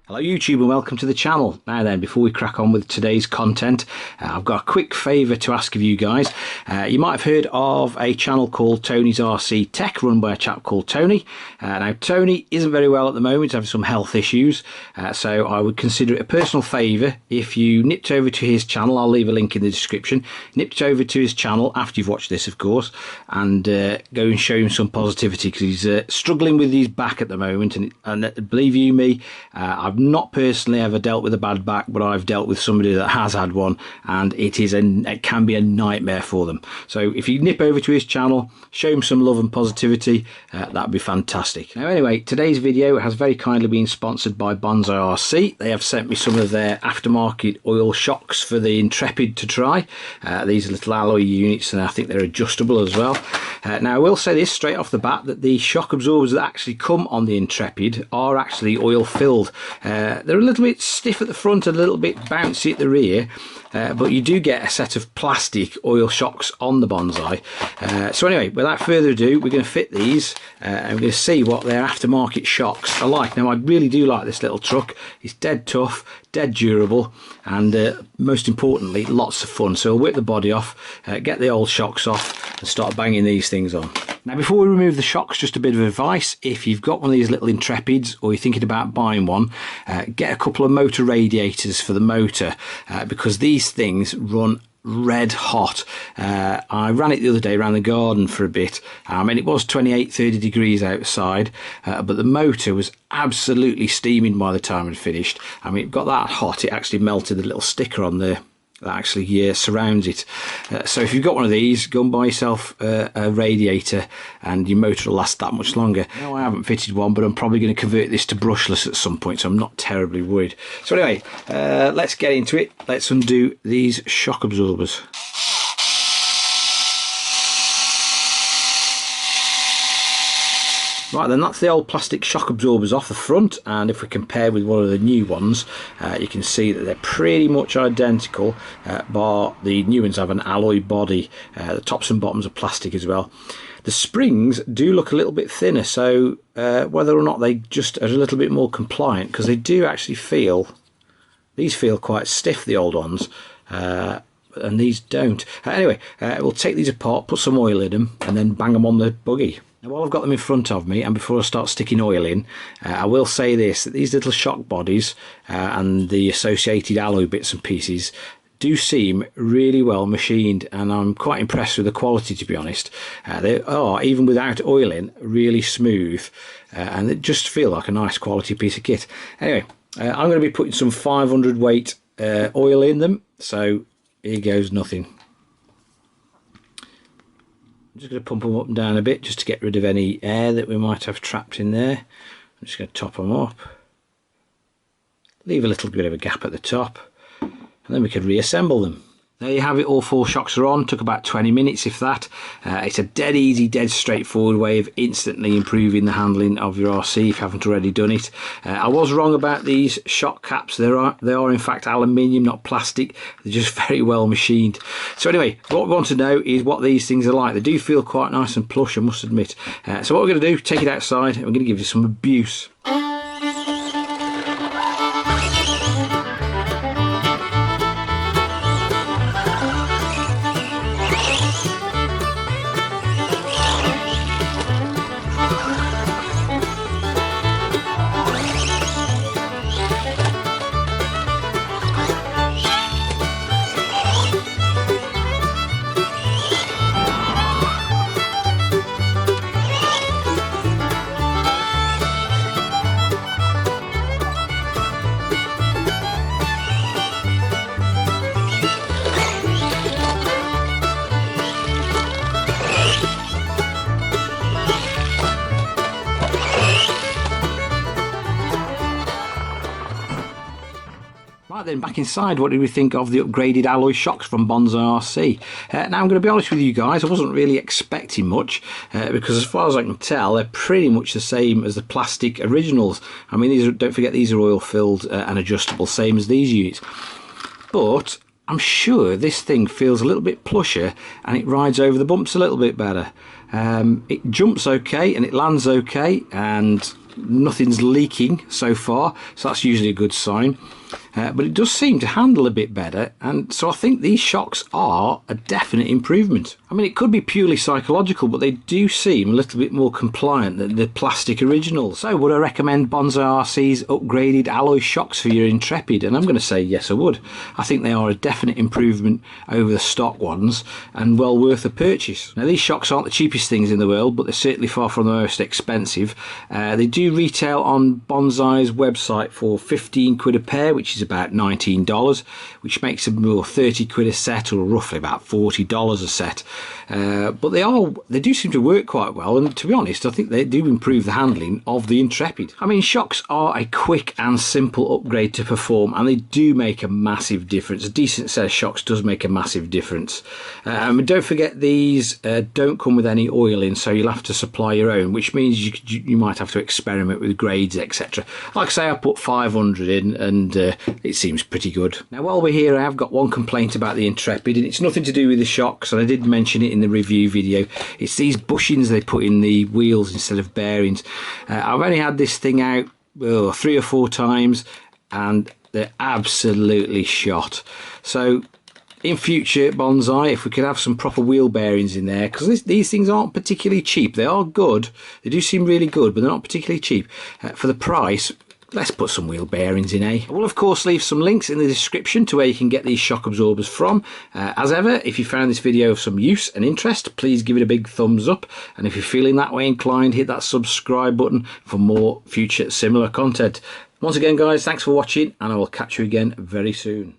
Hello YouTube and welcome to the channel. Now then, before we crack on with today's content, I've got a quick favour to ask of you guys. You might have heard of a channel called Tony's RC Tech, run by a chap called Tony. Now Tony isn't very well at the moment, he's having some health issues, so I would consider it a personal favour if you nipped over to his channel. I'll leave a link in the description. Nipped over to his channel after you've watched this, of course, and go and show him some positivity, because he's struggling with his back at the moment, and believe you me, I've not personally ever dealt with a bad back, but I've dealt with somebody that has had one, and it can be a nightmare for them. So if you nip over to his channel, show him some love and positivity, that'd be fantastic. Now anyway, today's video has very kindly been sponsored by Bonzai RC. They have sent me some of their aftermarket oil shocks for the Intrepid to try. These are little alloy units, and I think they're adjustable as well. Now I will say this straight off the bat, that the shock absorbers that actually come on the Intrepid are actually oil filled. They're a little bit stiff at the front, a little bit bouncy at the rear, but you do get a set of plastic oil shocks on the Bonzai. So anyway, without further ado, we're going to fit these and we're going to see what their aftermarket shocks are like. Now I really do like this little truck. It's dead tough, dead durable, and most importantly, lots of fun. So we'll whip the body off, get the old shocks off and start banging these things on. Now before we remove the shocks, just a bit of advice: if you've got one of these little Intrepids or you're thinking about buying one, get a couple of motor radiators for the motor, because these things run red hot. I ran it the other day around the garden for a bit. I mean, it was 28-30 degrees outside, but the motor was absolutely steaming by the time it finished. I mean, it got that hot it actually melted the little sticker on there that actually surrounds it. So if you've got one of these, go and buy yourself a radiator and your motor will last that much longer. No, I haven't fitted one, but I'm probably going to convert this to brushless at some point, so I'm not terribly worried. So anyway, let's get into it. Let's undo these shock absorbers. Right then, that's the old plastic shock absorbers off the front, and if we compare with one of the new ones, you can see that they're pretty much identical, bar the new ones have an alloy body. The tops and bottoms are plastic as well. The springs do look a little bit thinner, so whether or not they just are a little bit more compliant, because they do actually feel, these feel quite stiff, the old ones, and these don't. Anyway, we'll take these apart, put some oil in them, and then bang them on the buggy. Now while I've got them in front of me, and before I start sticking oil in, I will say this, that these little shock bodies and the associated alloy bits and pieces do seem really well machined, and I'm quite impressed with the quality, to be honest. They are, even without oiling, really smooth, and they just feel like a nice quality piece of kit. Anyway, I'm going to be putting some 500 weight oil in them, so here goes nothing. I'm just going to pump them up and down a bit just to get rid of any air that we might have trapped in there. I'm just going to top them up, leave a little bit of a gap at the top, and then we can reassemble them. There you have it, all four shocks are on. Took about 20 minutes, if that. It's a dead easy, dead straightforward way of instantly improving the handling of your RC if you haven't already done it. I was wrong about these shock caps. They are in fact aluminium, not plastic. They're just very well machined. So anyway, what we want to know is what these things are like. They do feel quite nice and plush, I must admit. So what we're going to do, take it outside and we're going to give you some abuse. Right then, back inside, what did we think of the upgraded alloy shocks from Bonzai RC? Now I'm going to be honest with you guys, I wasn't really expecting much, because as far as I can tell, they're pretty much the same as the plastic originals. I mean, these are, don't forget, these are oil filled and adjustable, same as these units. But I'm sure this thing feels a little bit plusher and it rides over the bumps a little bit better. It jumps okay and it lands okay, and nothing's leaking so far, so that's usually a good sign. But it does seem to handle a bit better, and so I think these shocks are a definite improvement. I mean, it could be purely psychological, but they do seem a little bit more compliant than the plastic originals. So would I recommend Bonzai RC's upgraded alloy shocks for your Intrepid? And I'm going to say yes, I would. I think they are a definite improvement over the stock ones and well worth a purchase. Now, these shocks aren't the cheapest things in the world, but they're certainly far from the most expensive. They do retail on Bonzai's website for 15 quid a pair, which is about $19, which makes them more 30 quid a set, or roughly about $40 a set. But they do seem to work quite well, and to be honest, I think they do improve the handling of the Intrepid. I mean, shocks are a quick and simple upgrade to perform, and they do make a massive difference. A decent set of shocks does make a massive difference. Don't forget, these don't come with any oil in, so you'll have to supply your own, which means you might have to experiment with grades, etc. Like I say, I put 500 in, and it seems pretty good. Now, while we're here, I have got one complaint about the Intrepid, and it's nothing to do with the shocks, and I did mention it in the review video. It's these bushings they put in the wheels instead of bearings. I've only had this thing out 3 or 4 times, and they're absolutely shot. So in future, Bonzai, if we could have some proper wheel bearings in there, because these things aren't particularly cheap. They are good, they do seem really good, but they're not particularly cheap. For the price, let's put some wheel bearings in, eh? I will of course leave some links in the description to where you can get these shock absorbers from. As ever, if you found this video of some use and interest, please give it a big thumbs up, and if you're feeling that way inclined, hit that subscribe button for more future similar content. Once again guys, thanks for watching, and I will catch you again very soon.